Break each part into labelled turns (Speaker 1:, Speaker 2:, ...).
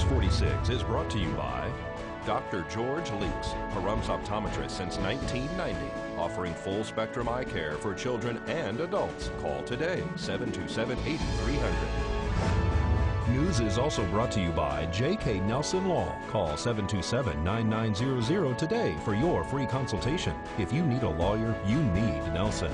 Speaker 1: News 46 is brought to you by Dr. George Leaks, Pahrum's optometrist since 1990, offering full spectrum eye care for children and adults. Call today, 727-8300. News is also brought to you by J.K. Nelson Law. Call 727-9900 today for your free consultation. If you need a lawyer, you need Nelson.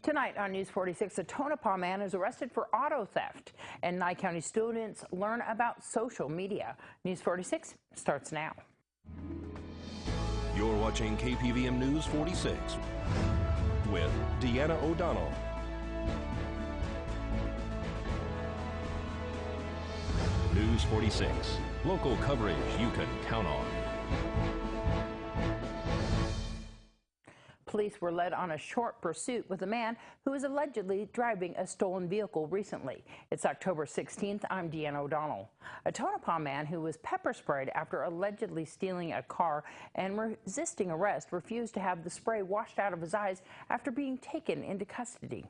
Speaker 2: Tonight on News 46, a Tonopah man is arrested for auto theft, and Nye County students learn about social media. News 46 starts now.
Speaker 1: You're watching KPVM News 46 with Deanna O'Donnell. News 46, local coverage you can count on.
Speaker 2: Police were led on a short pursuit with a man who is allegedly driving a stolen vehicle recently. It's October 16th. I'm Deanna O'Donnell. A Tonopah man who was pepper sprayed after allegedly stealing a car and resisting arrest refused to have the spray washed out of his eyes after being taken into custody.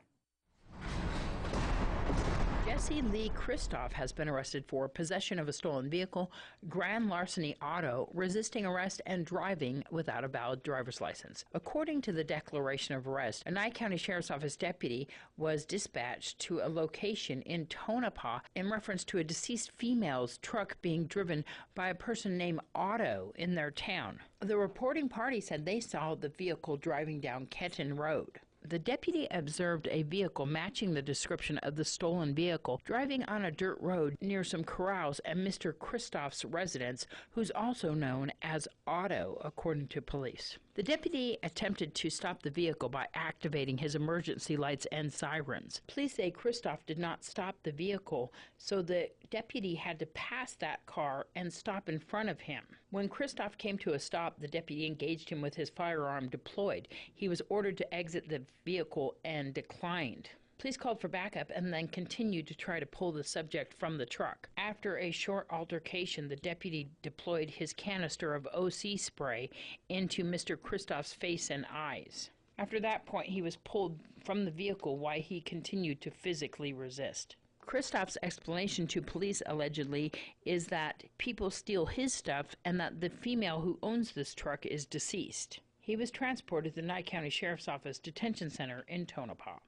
Speaker 2: Jesse Lee Christoph has been arrested for possession of a stolen vehicle, grand larceny auto, resisting arrest, and driving without a valid driver's license. According to the declaration of arrest, a Nye County Sheriff's Office deputy was dispatched to a location in Tonopah in reference to a deceased female's truck being driven by a person named Otto in their town. The reporting party said they saw the vehicle driving down Kenton Road. The deputy observed a vehicle matching the description of the stolen vehicle driving on a dirt road near some corrals at Mr. Christoph's residence, who's also known as Otto, according to police. The deputy attempted to stop the vehicle by activating his emergency lights and sirens. Police say Christoph did not stop the vehicle, so the deputy had to pass that car and stop in front of him. When Christoph came to a stop, the deputy engaged him with his firearm deployed. He was ordered to exit the vehicle and declined. Police called for backup and then continued to try to pull the subject from the truck. After a short altercation, the deputy deployed his canister of OC spray into Mr. Christoph's face and eyes. After that point, he was pulled from the vehicle while he continued to physically resist. Christoph's explanation to police allegedly is that people steal his stuff and that the female who owns this truck is deceased. He was transported to the Nye County Sheriff's Office Detention Center in Tonopah.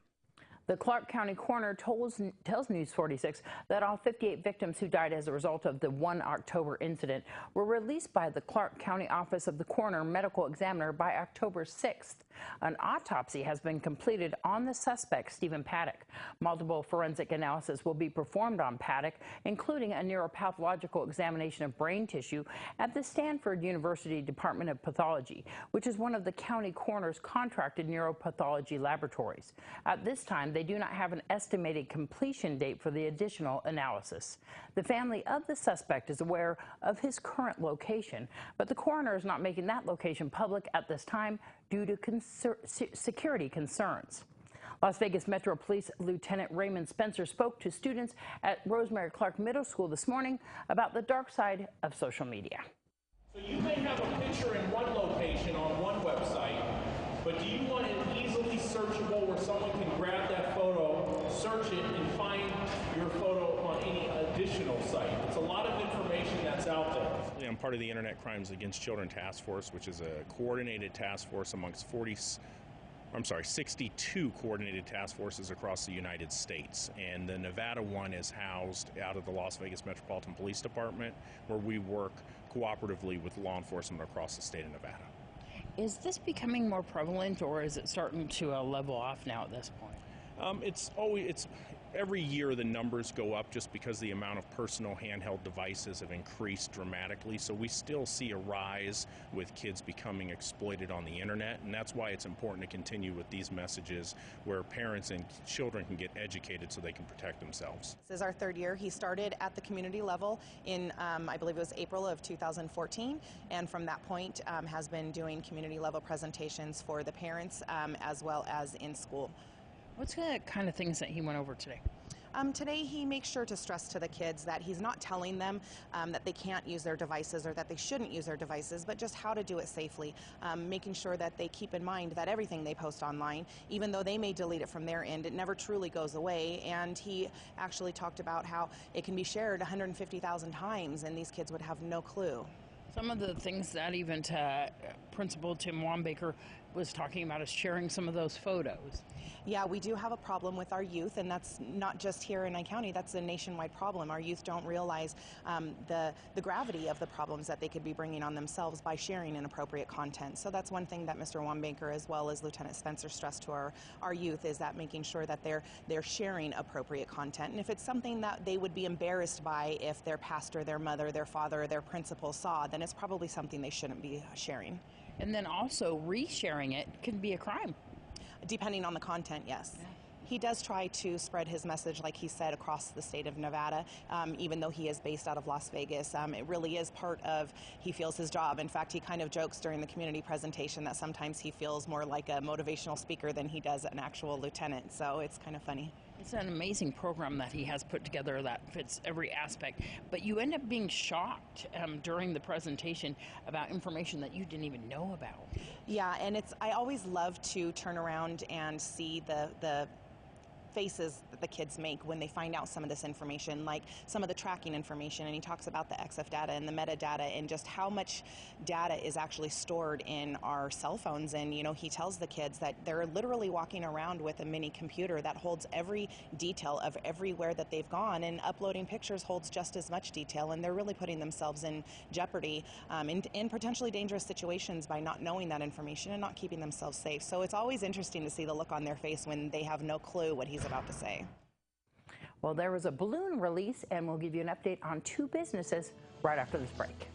Speaker 2: The Clark County coroner tells News 46 that all 58 victims who died as a result of the 1 October incident were released by the Clark County Office of the Coroner Medical Examiner by October 6th. An autopsy has been completed on the suspect, Stephen Paddock. Multiple forensic analysis will be performed on Paddock, including a neuropathological examination of brain tissue at the Stanford University Department of Pathology, which is one of the county coroner's contracted neuropathology laboratories. At this time, they do not have an estimated completion date for the additional analysis. The family of the suspect is aware of his current location, but the coroner is not making that location public at this time due to security concerns. Las Vegas Metro Police Lieutenant Raymond Spencer spoke to students at Rosemary Clark Middle School this morning about the dark side of social media.
Speaker 3: So you may have a picture in one location on one website, but do you want it easily searchable where someone can grab that photo, search it, and find your photo on any additional site? It's a lot of information that's out there.
Speaker 4: I'm part of the Internet Crimes Against Children Task Force, which is a coordinated task force amongst 62 coordinated task forces across the United States. And the Nevada one is housed out of the Las Vegas Metropolitan Police Department, where we work cooperatively with law enforcement across the state of Nevada.
Speaker 2: Is this becoming more prevalent, or is it starting to level off now at this point?
Speaker 4: Every year the numbers go up just because the amount of personal handheld devices have increased dramatically. So we still see a rise with kids becoming exploited on the internet, and that's why it's important to continue with these messages where parents and children can get educated so they can protect themselves.
Speaker 5: This is our third year. He started at the community level in, I believe it was April of 2014, and from that point has been doing community level presentations for the parents as well as in school.
Speaker 2: What's the kind of things that he went over today?
Speaker 5: Today he makes sure to stress to the kids that he's not telling them that they can't use their devices or that they shouldn't use their devices, but just how to do it safely, making sure that they keep in mind that everything they post online, even though they may delete it from their end, it never truly goes away. And he actually talked about how it can be shared 150,000 times and these kids would have no clue.
Speaker 2: Some of the things that even Principal Tim Wambaker was talking about is sharing some of those photos.
Speaker 5: Yeah, we do have a problem with our youth, and that's not just here in Nye County, that's a nationwide problem. Our youth don't realize the gravity of the problems that they could be bringing on themselves by sharing inappropriate content. So that's one thing that Mr. Wambaker as well as Lieutenant Spencer stressed to our youth, is that making sure that they're sharing appropriate content. And if it's something that they would be embarrassed by if their pastor, their mother, their father, or their principal saw, then it's probably something they shouldn't be sharing.
Speaker 2: And then also resharing it can be a crime.
Speaker 5: Depending on the content, yes.
Speaker 2: Yeah.
Speaker 5: He does try to spread his message, like he said, across the state of Nevada, even though he is based out of Las Vegas. It really is part of, he feels, his job. In fact, he kind of jokes during the community presentation that sometimes he feels more like a motivational speaker than he does an actual lieutenant, so it's kind of funny.
Speaker 2: It's an amazing program that he has put together that fits every aspect, but you end up being shocked during the presentation about information that you didn't even know about.
Speaker 5: Yeah, and I always love to turn around and see the faces that the kids make when they find out some of this information, like some of the tracking information, and he talks about the XF data and the metadata and just how much data is actually stored in our cell phones. And you know, he tells the kids that they're literally walking around with a mini computer that holds every detail of everywhere that they've gone, and uploading pictures holds just as much detail, and they're really putting themselves in jeopardy in potentially dangerous situations by not knowing that information and not keeping themselves safe. So it's always interesting to see the look on their face when they have no clue what he's about to say.
Speaker 2: Well, there was a balloon release, and we'll give you an update on two businesses right after this break.